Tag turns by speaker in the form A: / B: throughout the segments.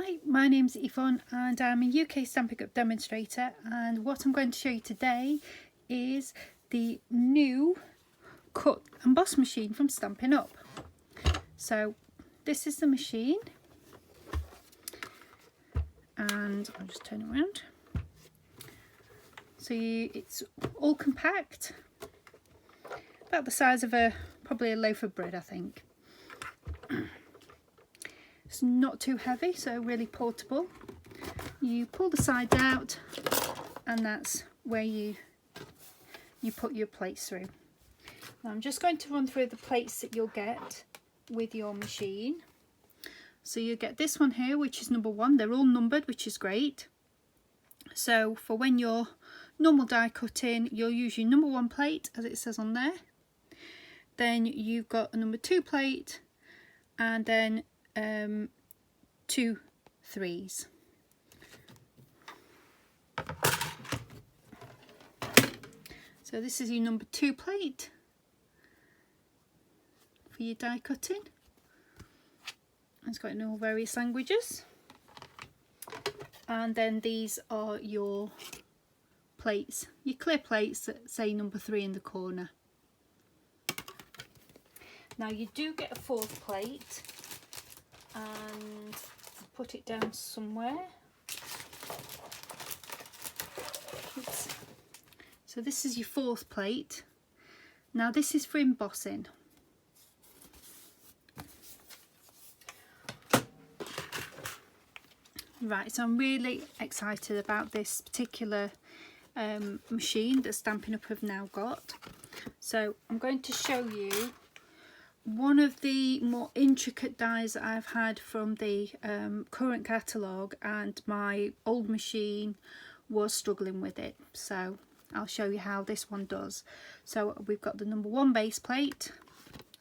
A: Hi, my name's Yvonne and I'm a UK Stampin' Cut demonstrator, and what I'm going to show you today is the new cut emboss machine from Stampin' Up. So this is the machine, and I'll just turn it around. So it's all compact, about the size of probably a loaf of bread, I think. It's not too heavy, so really portable. You pull the sides out and that's where you put your plates through. Now I'm just going to run through the plates that you'll get with your machine. So you get this one here, which is number 1. They're all numbered, which is great. So for when you're normal die cutting, you'll use your number 1 plate as it says on there. Then you've got a number 2 plate, and then 2 3s. So this is your number 2 plate for your die cutting. It's got in all various languages. And then these are your plates, your clear plates that say number 3 in the corner. Now you do get a 4th plate, and I'll put it down somewhere. Oops. So this is your 4th plate. Now this is for embossing. Right, so I'm really excited about this particular machine that Stampin' Up have now got. So I'm going to show you one of the more intricate dies that I've had from the current catalogue, and my old machine was struggling with it. So I'll show you how this one does. So we've got the number 1 base plate,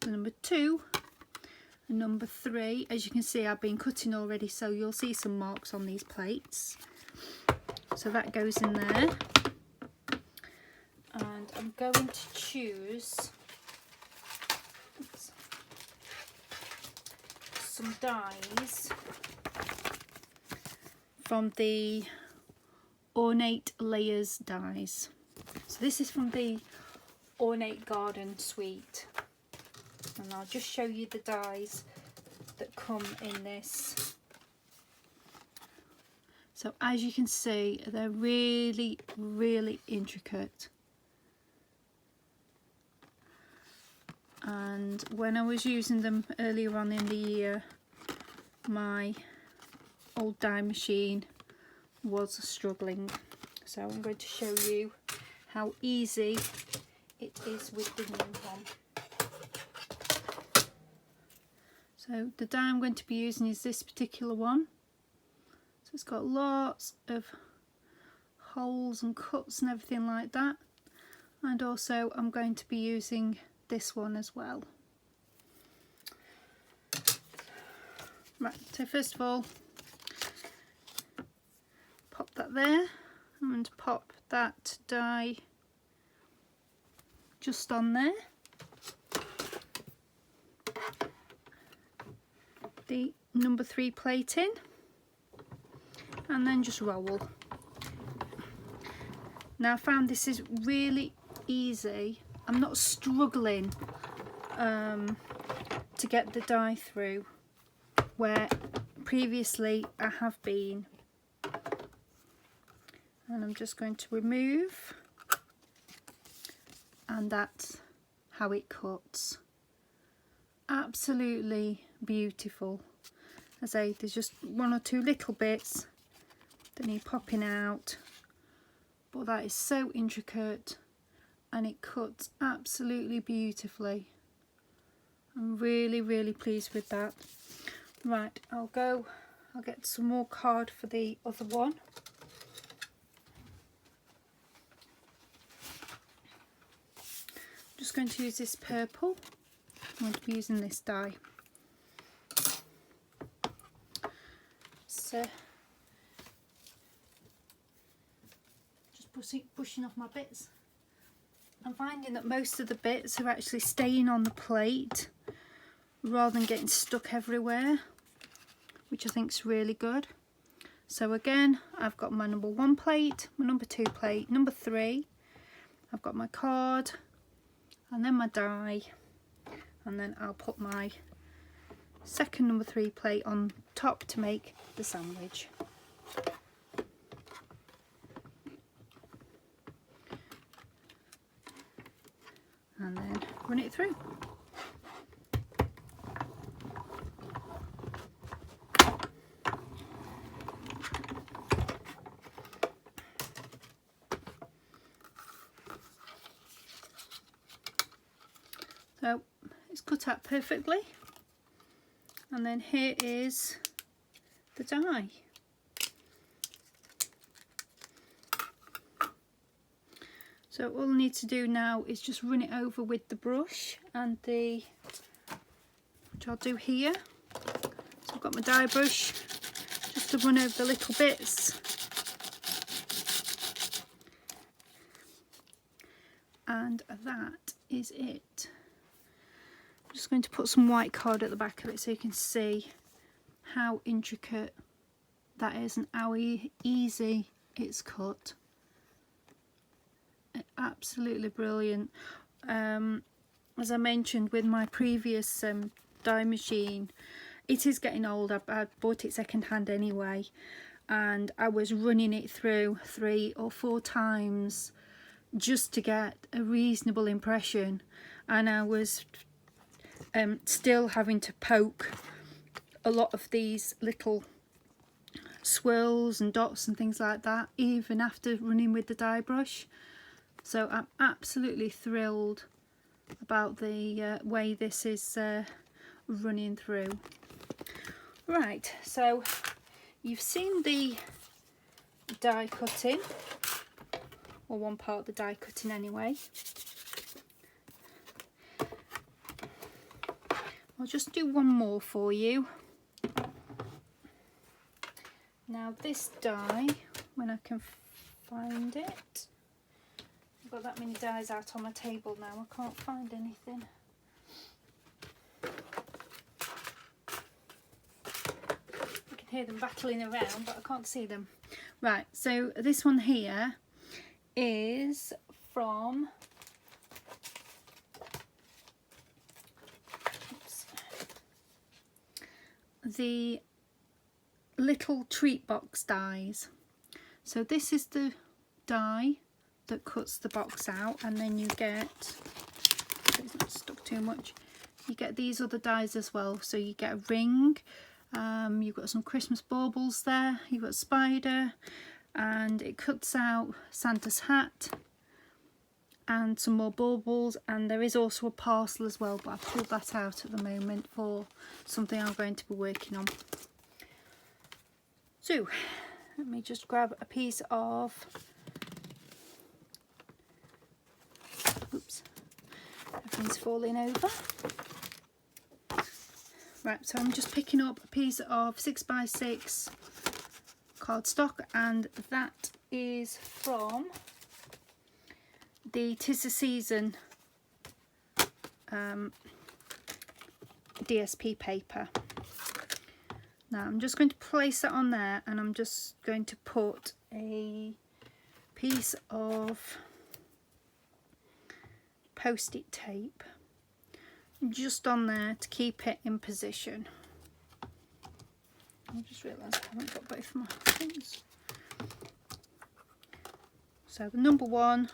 A: the number 2, and number 3. As you can see, I've been cutting already, so you'll see some marks on these plates. So that goes in there. And I'm going to choose some dies from the Ornate Layers dies. So this is from the Ornate Garden suite, and I'll just show you the dies that come in this. So as you can see, they're really intricate, and when I was using them earlier on in the year, my old die machine was struggling. So I'm going to show you how easy it is with the new one. So the die I'm going to be using is this particular one. So it's got lots of holes and cuts and everything like that. And also I'm going to be using this one as well. Right, so first of all, pop that there, and pop that die just on there. The number 3 plate in, and then just roll. Now I found this is really easy. I'm not struggling to get the die through, where previously I have been. And I'm just going to remove, and that's how it cuts. Absolutely beautiful. As I say, there's just 1 or 2 little bits that need popping out, but that is so intricate and it cuts absolutely beautifully. I'm really pleased with that. Right, I'll get some more card for the other one. I'm just going to use this purple. I'm going to be using this die. So just pushing off my bits. I'm finding that most of the bits are actually staying on the plate rather than getting stuck everywhere, which I think is really good. So again, I've got my number 1 plate, my number 2 plate, number 3. I've got my card and then my die, and then I'll put my second number 3 plate on top to make the sandwich. And then run it through. So it's cut out perfectly, and then here is the die. So all I need to do now is just run it over with the brush and which I'll do here. So I've got my die brush just to run over the little bits. And that is it. I'm just going to put some white card at the back of it so you can see how intricate that is and how easy it's cut. Absolutely brilliant. As I mentioned with my previous die machine, it is getting old. I bought it second hand anyway, and I was running it through 3 or 4 times just to get a reasonable impression, and I was still having to poke a lot of these little swirls and dots and things like that even after running with the die brush. So I'm absolutely thrilled about the way this is running through. Right, so you've seen the die cutting, or one part of the die cutting anyway. I'll just do one more for you. Now this die, when I can find it, I've got that many dies out on my table now, I can't find anything. I can hear them battling around, but I can't see them. Right, so this one here is from the little treat box dies. So this is the die that cuts the box out, and then you get, so it's not stuck too much, you get these other dies as well. So you get a ring, you've got some Christmas baubles there, you've got a spider, and it cuts out Santa's hat and some more baubles, and there is also a parcel as well, but I've pulled that out at the moment for something I'm going to be working on. So let me just grab a piece of, oops, everything's falling over. Right, so I'm just picking up a piece of 6x6 cardstock, and that is from the 'Tis the Season DSP paper. Now I'm just going to place that on there, and I'm just going to put a piece of post-it tape just on there to keep it in position. I just realised I haven't got both my things. So the number 1,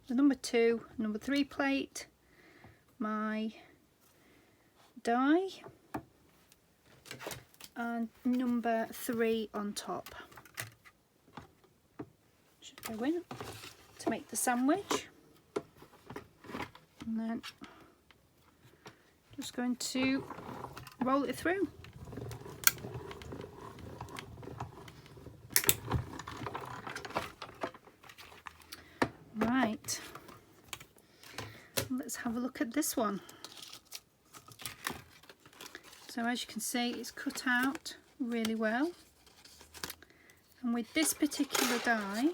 A: the number 2, number 3 plate, my die, and number 3 on top. Should go in to make the sandwich, and then just going to roll it through. Right, let's have a look at this one. So as you can see, it's cut out really well, and with this particular die,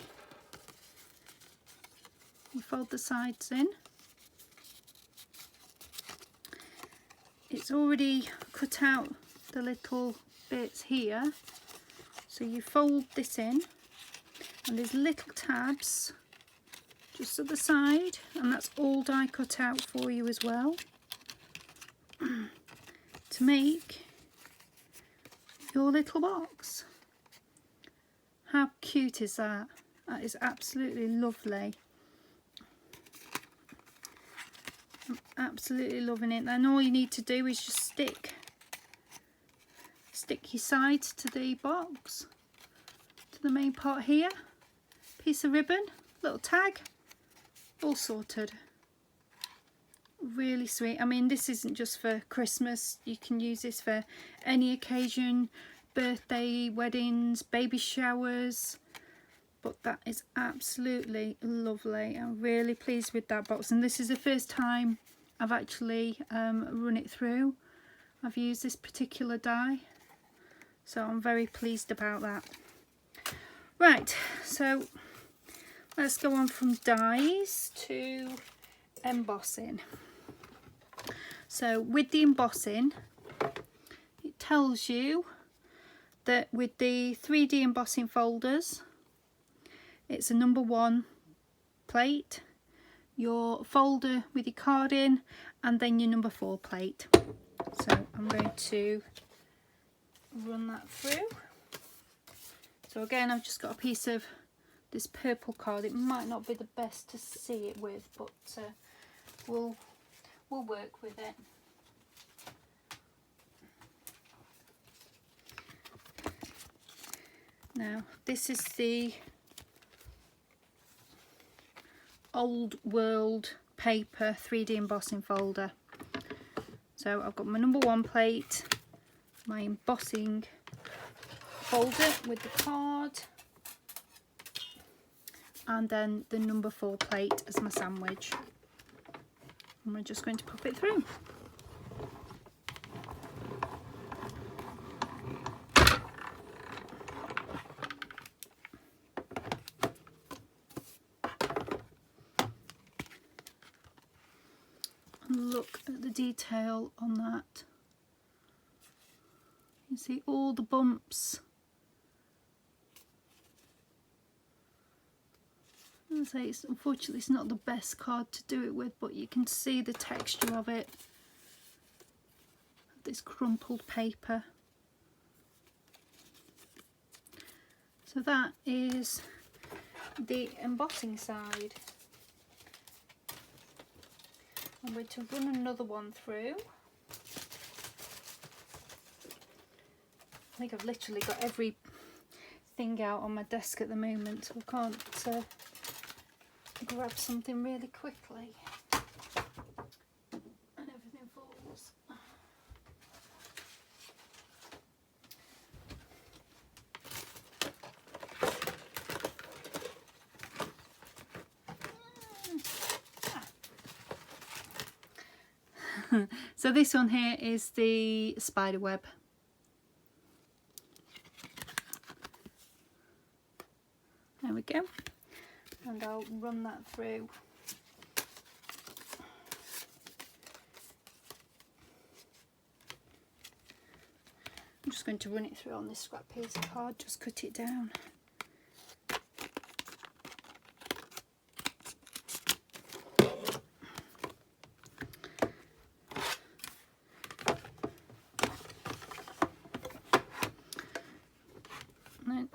A: you fold the sides in. It's already cut out the little bits here. So you fold this in, and there's little tabs just at the side, and that's all die cut out for you as well to make your little box. How cute is that? That is absolutely lovely. I'm absolutely loving it. And all you need to do is just stick your sides to the box, to the main part here, piece of ribbon, little tag, all sorted. Really sweet. I mean, this isn't just for Christmas, you can use this for any occasion, birthday, weddings, baby showers, but that is absolutely lovely. I'm really pleased with that box, and this is the first time I've actually run it through. I've used this particular die, so I'm very pleased about that. Right, so let's go on from dies to embossing. So with the embossing, it tells you that with the 3D embossing folders, it's a number 1 plate, your folder with your card in, and then your number 4 plate. So I'm going to run that through. So again, I've just got a piece of this purple card. It might not be the best to see it with, but we'll work with it. Now this is the old world paper 3D embossing folder. So I've got my number 1 plate, my embossing folder with the card, and then the number 4 plate as my sandwich. And we're just going to pop it through. And look at the detail on that. You see all the bumps. I say unfortunately it's not the best card to do it with, but you can see the texture of it. This crumpled paper. So that is the embossing side. I'm going to run another one through. I think I've literally got everything out on my desk at the moment, so I can't grab something really quickly and everything falls. So this one here is the spider web. There we go. And I'll run that through. I'm just going to run it through on this scrap piece of card, just cut it down. And then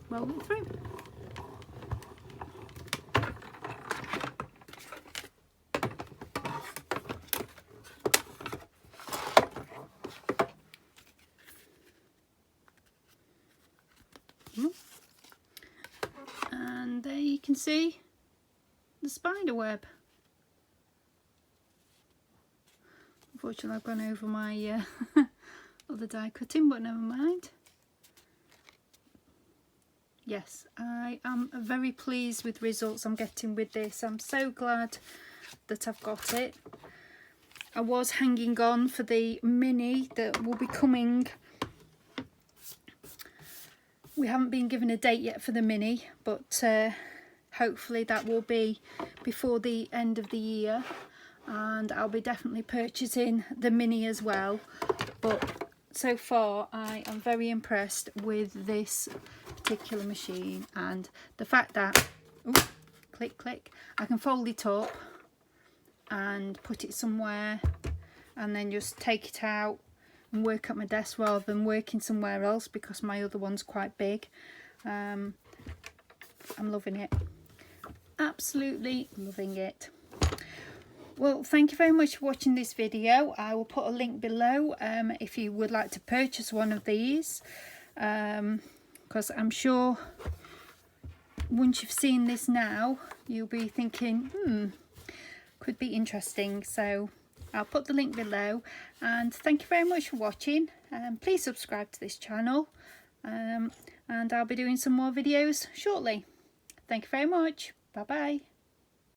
A: roll it through. And there you can see the spider web. Unfortunately I've gone over my other die cutting, but never mind. Yes, I am very pleased with the results I'm getting with this. I'm so glad that I've got it. I was hanging on for the mini that will be coming. We haven't been given a date yet for the mini, but hopefully that will be before the end of the year. and I'll be definitely purchasing the mini as well. But so far I am very impressed with this particular machine, and the fact that, ooh, click click, I can fold it up and put it somewhere and then just take it out and work at my desk rather than working somewhere else, because my other one's quite big. I'm loving it, absolutely loving it. Well, thank you very much for watching this video. I will put a link below if you would like to purchase one of these, because I'm sure once you've seen this now you'll be thinking, could be interesting. So I'll put the link below, and thank you very much for watching. Please subscribe to this channel, and I'll be doing some more videos shortly. Thank you very much. Bye bye.